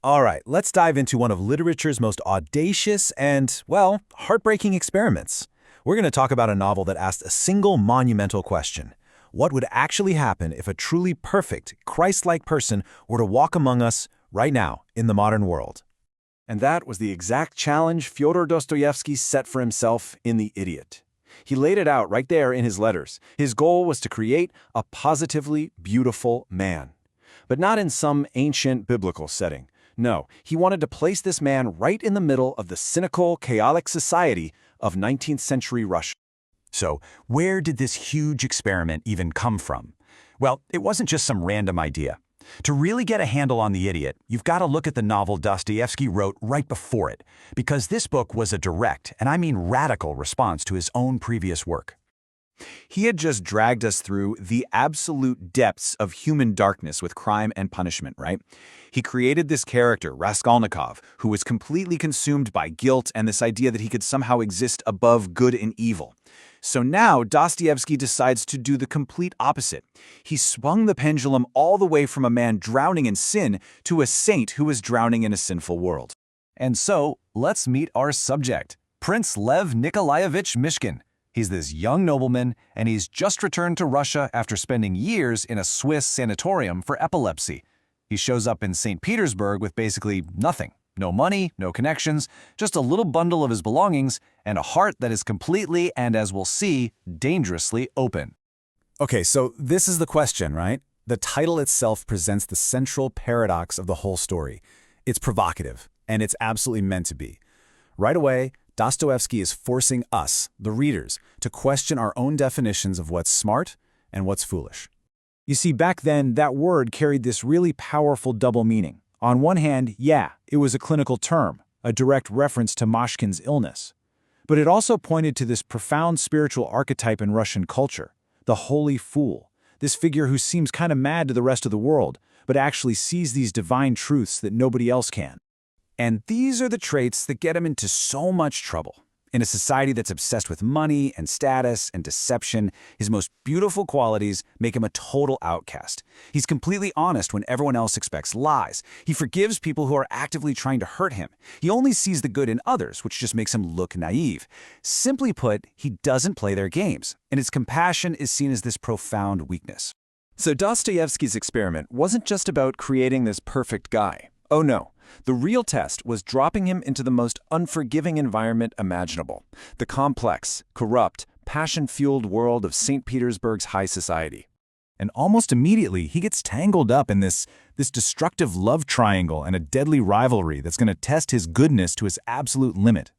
All right, let's dive into one of literature's most audacious and, well, heartbreaking experiments. We're going to talk about a novel that asked a single monumental question. What would actually happen if a truly perfect, Christ-like person were to walk among us right now in the modern world? And that was the exact challenge Fyodor Dostoevsky set for himself in The Idiot. He laid it out right there in his letters. His goal was to create a positively beautiful man. But not in some ancient biblical setting. No, he wanted to place this man right in the middle of the cynical, chaotic society of 19th century Russia. So, where did this huge experiment even come from? Well, it wasn't just some random idea. To really get a handle on The Idiot, you've got to look at the novel Dostoevsky wrote right before it, because this book was a direct, and I mean radical, response to his own previous work. He had just dragged us through the absolute depths of human darkness with crime and punishment, right? He created this character, Raskolnikov, who was completely consumed by guilt and this idea that he could somehow exist above good and evil. So now Dostoevsky decides to do the complete opposite. He swung the pendulum all the way from a man drowning in sin to a saint who was drowning in a sinful world. And so, let's meet our subject, Prince Lev Nikolaevich Myshkin. He's this young nobleman, and he's just returned to Russia after spending years in a Swiss sanatorium for epilepsy. He shows up in St. Petersburg with basically nothing. No money, no connections, just a little bundle of his belongings, and a heart that is completely, and as we'll see, dangerously open. Okay, so this is the question, right? The title itself presents the central paradox of the whole story. It's provocative, and it's absolutely meant to be. Right away, Dostoevsky is forcing us, the readers, to question our own definitions of what's smart and what's foolish. You see, back then, that word carried this really powerful double meaning. On one hand, yeah, it was a clinical term, a direct reference to Myshkin's illness. But it also pointed to this profound spiritual archetype in Russian culture, the holy fool, this figure who seems kind of mad to the rest of the world, but actually sees these divine truths that nobody else can. And these are the traits that get him into so much trouble. In a society that's obsessed with money and status and deception, his most beautiful qualities make him a total outcast. He's completely honest when everyone else expects lies. He forgives people who are actively trying to hurt him. He only sees the good in others, which just makes him look naive. Simply put, he doesn't play their games, and his compassion is seen as this profound weakness. So Dostoevsky's experiment wasn't just about creating this perfect guy. Oh no. The real test was dropping him into the most unforgiving environment imaginable, the complex, corrupt, passion-fueled world of St. Petersburg's high society. And almost immediately, he gets tangled up in this destructive love triangle and a deadly rivalry that's going to test his goodness to its absolute limit.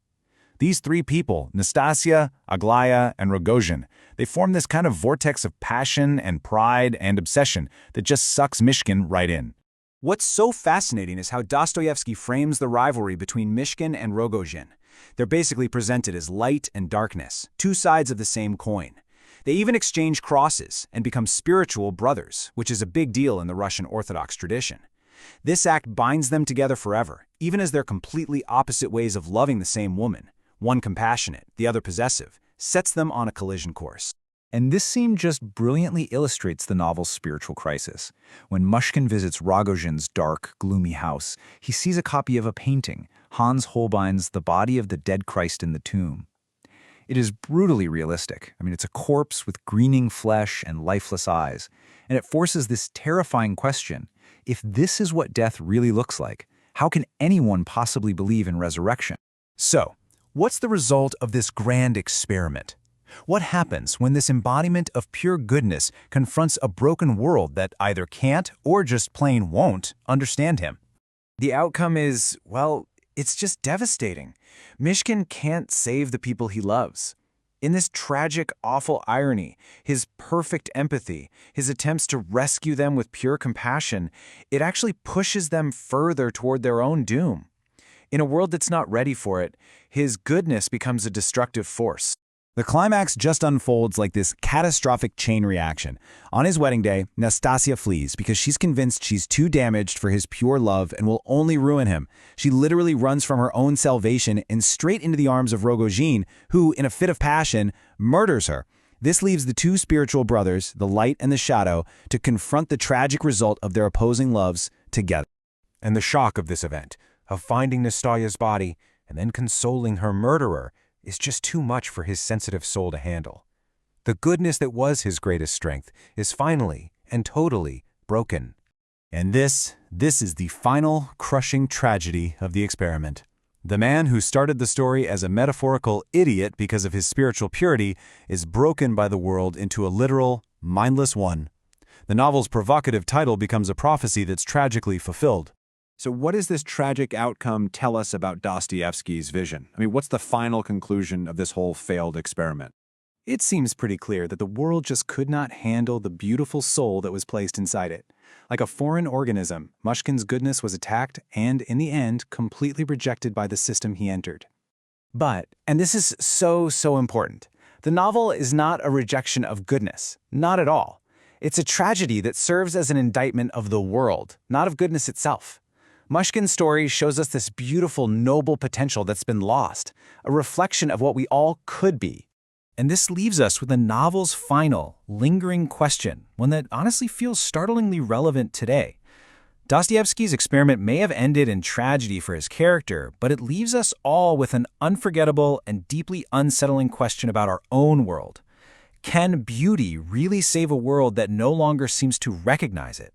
These three people, Nastasya, Aglaya, and Rogozhin, they form this kind of vortex of passion and pride and obsession that just sucks Myshkin right in. What's so fascinating is how Dostoevsky frames the rivalry between Myshkin and Rogozhin. They're basically presented as light and darkness, two sides of the same coin. They even exchange crosses and become spiritual brothers, which is a big deal in the Russian Orthodox tradition. This act binds them together forever, even as their completely opposite ways of loving the same woman, one compassionate, the other possessive, sets them on a collision course. And this scene just brilliantly illustrates the novel's spiritual crisis. When Myshkin visits Rogozhin's dark, gloomy house, he sees a copy of a painting, Hans Holbein's The Body of the Dead Christ in the Tomb. It is brutally realistic. It's a corpse with greening flesh and lifeless eyes, and it forces this terrifying question: if this is what death really looks like, how can anyone possibly believe in resurrection? So, what's the result of this grand experiment? What happens when this embodiment of pure goodness confronts a broken world that either can't or just plain won't understand him? The outcome is, well, it's just devastating. Myshkin can't save the people he loves. In this tragic, awful irony, his perfect empathy, his attempts to rescue them with pure compassion, it actually pushes them further toward their own doom. In a world that's not ready for it, his goodness becomes a destructive force. The climax just unfolds like this catastrophic chain reaction. On his wedding day, Nastasya flees because she's convinced she's too damaged for his pure love and will only ruin him. She literally runs from her own salvation and straight into the arms of Rogozhin, who, in a fit of passion, murders her. This leaves the two spiritual brothers, the light and the shadow, to confront the tragic result of their opposing loves together. And the shock of this event, of finding Nastasya's body and then consoling her murderer, is just too much for his sensitive soul to handle. The goodness that was his greatest strength is finally and totally broken. And this is the final, crushing tragedy of the experiment. The man who started the story as a metaphorical idiot because of his spiritual purity is broken by the world into a literal, mindless one. The novel's provocative title becomes a prophecy that's tragically fulfilled. So what does this tragic outcome tell us about Dostoevsky's vision? I mean, what's the final conclusion of this whole failed experiment? It seems pretty clear that the world just could not handle the beautiful soul that was placed inside it. Like a foreign organism, Myshkin's goodness was attacked and, in the end, completely rejected by the system he entered. But, and this is so important, the novel is not a rejection of goodness, not at all. It's a tragedy that serves as an indictment of the world, not of goodness itself. Myshkin's story shows us this beautiful, noble potential that's been lost, a reflection of what we all could be. And this leaves us with the novel's final, lingering question, one that honestly feels startlingly relevant today. Dostoevsky's experiment may have ended in tragedy for his character, but it leaves us all with an unforgettable and deeply unsettling question about our own world. Can beauty really save a world that no longer seems to recognize it?